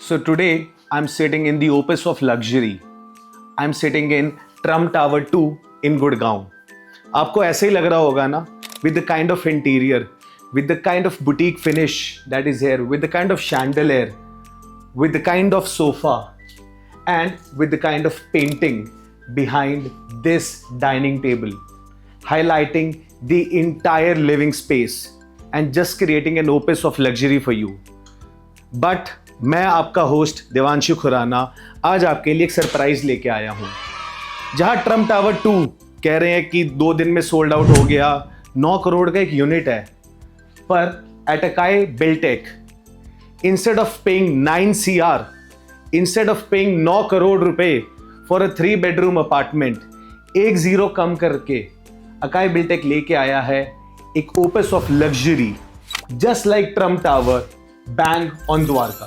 So today I'm sitting in the opus of luxury. I'm sitting in Trump Tower 2 in Gurgaon. आपको ऐसे ही लग रहा होगा ना, with the kind of interior, with the kind of boutique finish that is here, with the kind of chandelier, with the kind of sofa, and with the kind of painting behind this dining table, highlighting the entire living space and just creating an opus of luxury for you. But मैं आपका host Devanshu Khurana आज आपके लिए एक surprise लेके आया हूं। जहां ट्रम्प टावर 2 कह रहे हैं कि 2 दिन में सोल्ड आउट हो गया, 9 करोड़ का एक यूनिट है, पर एट अकाई बिल्टेक instead of paying 9 CR, instead of paying 9 crore रुपए फॉर अ 3 बेडरूम अपार्टमेंट, एक जीरो कम करके अकाई बिल्टेक लेके आया है एक opus of luxury just like Trump tower, bang on Dwarka.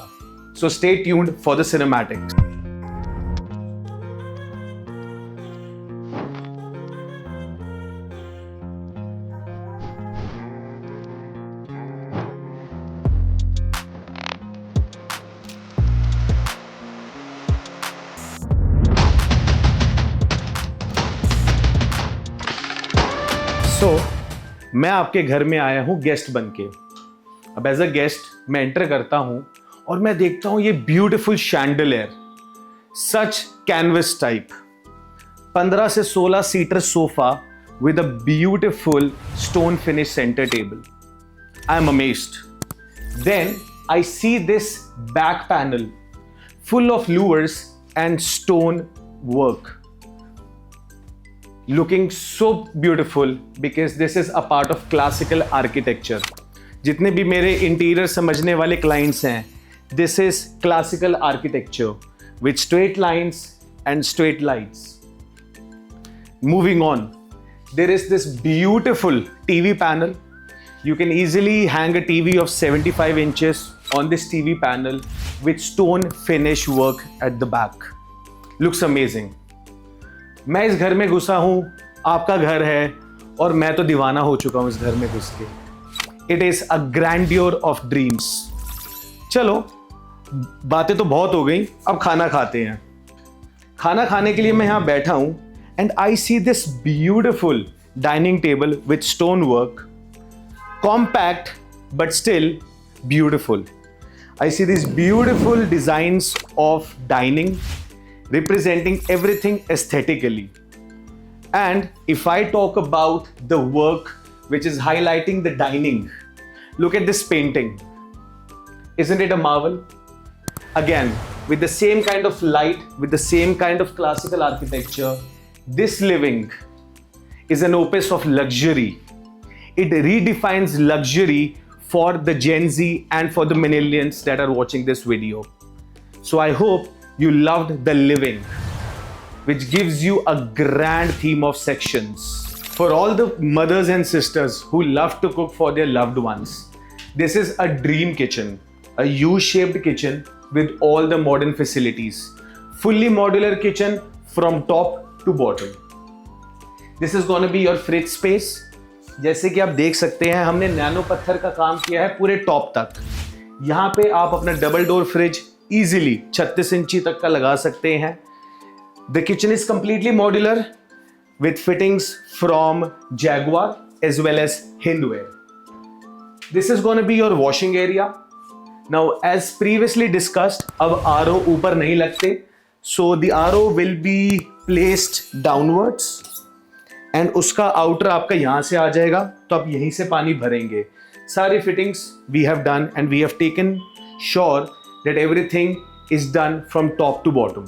So stay tuned for the cinematics. So, मैं आपके घर में आया हूं गेस्ट बनके। अब एज अ गेस्ट मैं एंटर करता हूं और मैं देखता हूं ये beautiful chandelier, such canvas type, 15 से 16 seater sofa with a beautiful stone finish centre table. I am amazed. Then I see this back panel full of lures and stone work, looking so beautiful because this is a part of classical architecture. जितने भी मेरे interior समझने वाले clients हैं, this is classical architecture with straight lines and straight lights. Moving on, there is this beautiful TV panel. You can easily hang a TV of 75 inches on this TV panel with stone finish work at the back. Looks amazing. मैं इस घर में घुसा हूं, आपका घर है और मैं तो दीवाना हो चुका हूं इस घर में घुस के. It is a grandeur of dreams. चलो, बातें तो बहुत हो गई, अब खाना खाते हैं. खाना खाने के लिए मैं यहाँ बैठा हूँ and I see this beautiful dining table with stone work, compact but still beautiful. I see these beautiful designs of dining representing everything aesthetically. And if I talk about the work which is highlighting the dining, look at this painting. Isn't it a marvel? Again, with the same kind of light, with the same kind of classical architecture, this living is an opus of luxury. It redefines luxury for the Gen Z and for the millennials that are watching this video. So I hope you loved the living, which gives you a grand theme of sections. For all the mothers and sisters who love to cook for their loved ones, this is a dream kitchen, a U-shaped kitchen with all the modern facilities. Fully modular kitchen from top to bottom. This is going to be your fridge space. जैसे कि आप देख सकते हैं, हमने nano पत्थर का काम किया है पूरे टॉप तक. यहाँ पे आप अपना डबल डोर फ्रिज इजीली 36 इंची तक का लगा सकते हैं. The kitchen is completely modular with fittings from Jaguar as well as Hindware. This is going to be your washing area. Now, as previously discussed, अब RO ऊपर नहीं लगते, so the RO will be placed downwards and उसका outer आपका यहाँ से आ जाएगा, तो आप यहीं से पानी भरेंगे. सारी fittings we have done and we have taken sure that everything is done from top to bottom.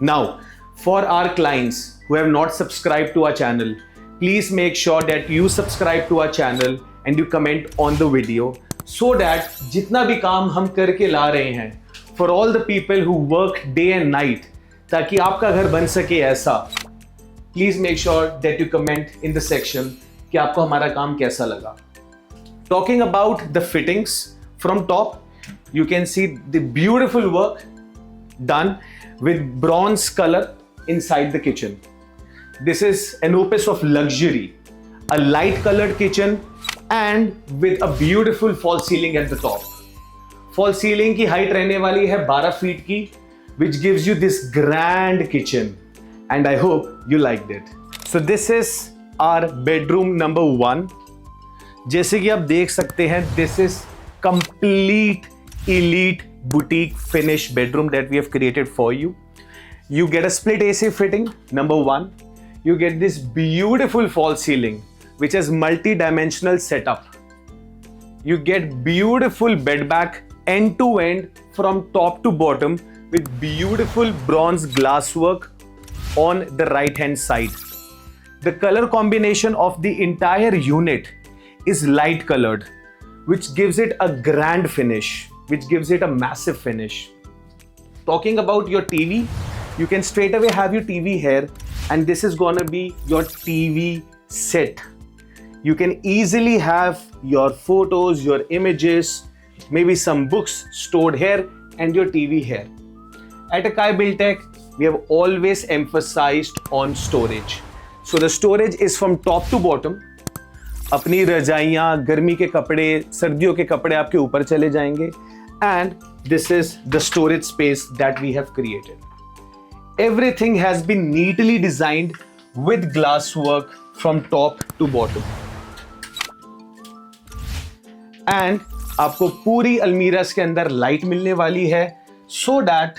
Now, for our clients who have not subscribed to our channel, please make sure that you subscribe to our channel and you comment on the video so that जितना भी काम हम करके ला रहे हैं, for all the people who work day and night, ताकि आपका घर बन सके ऐसा, please make sure that you comment in the section कि आपको हमारा काम कैसा लगा. Talking about the fittings from top, you can see the beautiful work done with bronze color inside the kitchen. This is an opus of luxury, a light colored kitchen and with a beautiful false ceiling at the top. Fall ceiling की height रहने वाली है 12 feet की, which gives you this grand kitchen, and I hope you liked it. So this is our bedroom number 1. जैसे कि आप देख सकते हैं, this is complete elite boutique finish bedroom that we have created for you. You get a split AC fitting, number 1. You get this beautiful false ceiling, which has multi-dimensional setup. You get beautiful bed back end to end from top to bottom with beautiful bronze glasswork on the right hand side. The color combination of the entire unit is light colored, which gives it a grand finish, which gives it a massive finish. Talking about your TV, you can straight away have your TV here, and this is gonna be your TV set. You can easily have your photos, your images, maybe some books stored here and your TV here. At Akai Buildtech, we have always emphasized on storage. So the storage is from top to bottom. अपनी रजाइयाँ, गर्मी के कपड़े, सर्दियों के कपड़े आपके ऊपर चले जाएंगे. And this is the storage space that we have created. Everything has been neatly designed with glass work from top to bottom. And आपको पूरी अलमीरास के अंदर लाइट मिलने वाली है, सो दैट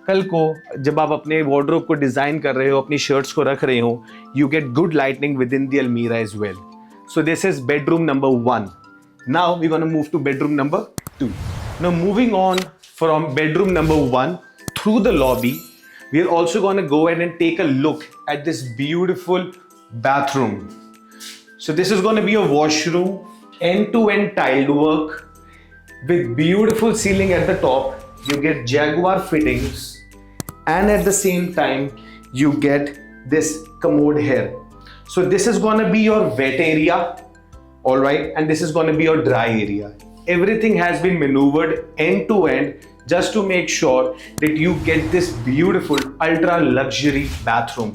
कल को जब आप अपने वार्डरोब को डिजाइन कर रहे हो, अपनी शर्ट्स को रख रहे हो, you get good lightning with in the almirah as well. So this is bedroom number 1. Now we gonna move to bedroom number 2. Now moving on from bedroom number 1 through the lobby, we are also gonna go and take a look at this beautiful bathroom. So this is going to be a washroom, end-to-end tiled work with beautiful ceiling at the top. You get Jaguar fittings, and at the same time you get this commode here. So this is going to be your wet area, all right, and this is going to be your dry area. Everything has been maneuvered end to end just to make sure that you get this beautiful ultra luxury bathroom.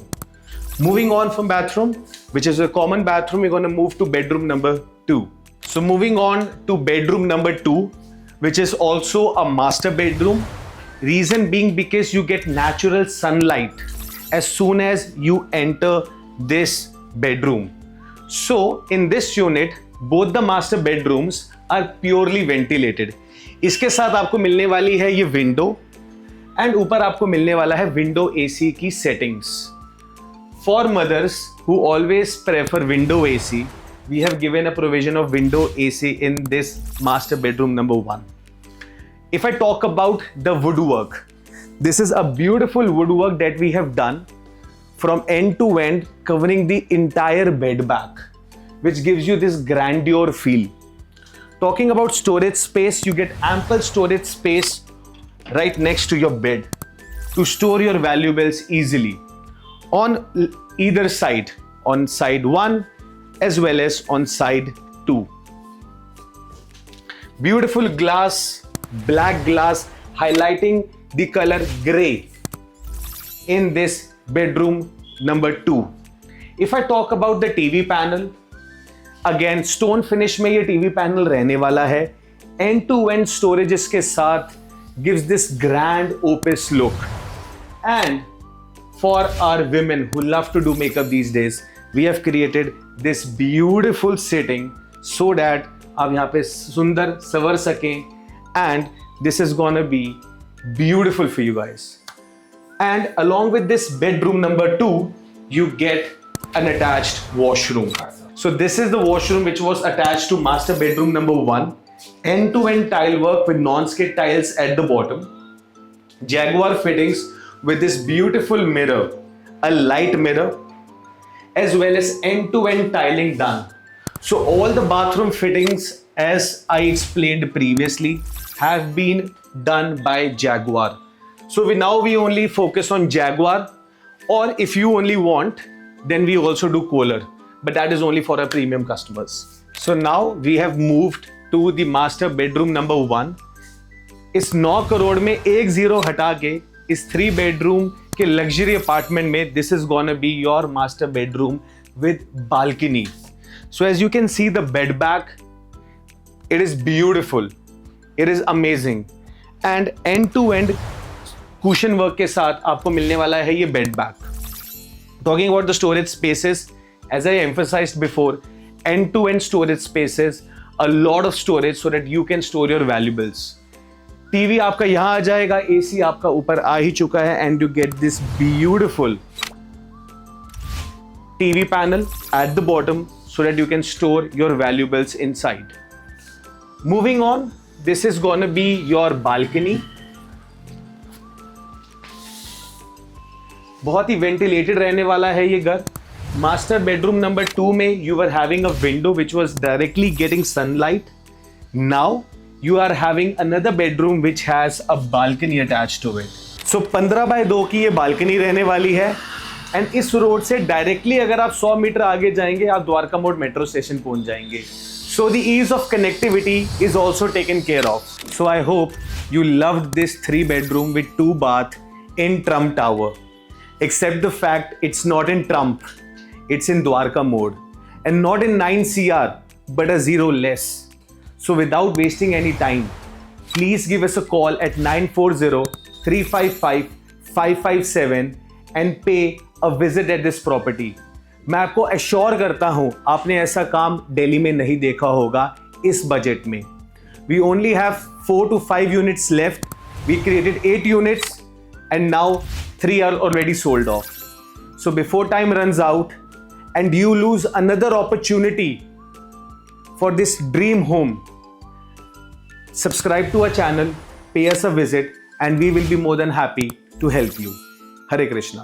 Moving on from bathroom, which is a common bathroom, we're going to move to bedroom number 2. So moving on to bedroom number 2, which is also a master bedroom. Reason being because you get natural sunlight as soon as you enter this bedroom. So in this unit, both the master bedrooms are purely ventilated. इसके साथ आपको मिलने वाली है ये window, and ऊपर आपको मिलने वाला है विंडो AC की settings. For mothers who always prefer window AC, we have given a provision of window AC in this master bedroom number 1. If I talk about the woodwork, this is a beautiful woodwork that we have done from end to end, covering the entire bed back, which gives you this grandeur feel. Talking about storage space, you get ample storage space right next to your bed to store your valuables easily. On either side, on side 1 as well as on side 2. Beautiful glass, black glass, highlighting the color gray in this bedroom number 2. If I talk about the TV panel, again stone finish में ये TV panel रहने वाला है. End to end storage इसके साथ gives this grand opus look. And for our women who love to do makeup these days, we have created this beautiful sitting so that आप यहाँ पे सुंदर संवर सकें, and this is gonna be beautiful for you guys. And along with this bedroom number 2, you get an attached washroom. So this is the washroom which was attached to master bedroom number 1. End-to-end tile work with non-skid tiles at the bottom. Jaguar fittings with this beautiful mirror, a light mirror, as well as end-to-end tiling done. So all the bathroom fittings, as I explained previously, have been done by Jaguar. So we only focus on Jaguar, or if you only want, then we also do Kohler, but that is only for our premium customers. So now we have moved to the master bedroom number 1. इस 9 करोड़ में एक zero हटा के इस 3 bedroom के luxury apartment में, this is gonna be your master bedroom with balcony. So as you can see the bed back, it is beautiful. It is amazing. And end to end cushion work के साथ आपको मिलने वाला है ये bed bag. Talking about the storage spaces, as I emphasized before, end to end storage spaces, a lot of storage so that you can store your valuables. TV आपका यहां आ जाएगा, एसी आपका ऊपर आ ही चुका है, and you get this beautiful TV panel at the bottom so that you can store your valuables inside. Moving on, this is gonna be your balcony. बहुत ही ventilated रहने वाला है ये घर. मास्टर बेडरूम नंबर 2 में you were having a window which was directly getting sunlight. Now you are having another bedroom which has a balcony attached to it. So 15 by 2 की ये balcony रहने वाली है. एंड इस रोड से directly अगर आप 100 मीटर आगे जाएंगे आप द्वारका मोड़ मेट्रो स्टेशन पहुंच जाएंगे. So the ease of connectivity is also taken care of. So I hope you loved this 3 bedroom with 2 bath in Trump Tower. Except the fact it's not in Trump, it's in Dwarka Mode, and not in 9 CR, but a zero less. So without wasting any time, please give us a call at 940-355-557 and pay a visit at this property. मैं आपको assure करता हूं आपने ऐसा काम दिल्ली में नहीं देखा होगा इस बजट में. We only have 4 to 5 units left. We created 8 units and now 3 are already sold off. So before time runs out and you lose another opportunity for this dream home, subscribe to our channel, pay us a visit, and we will be more than happy to help you. Hare Krishna.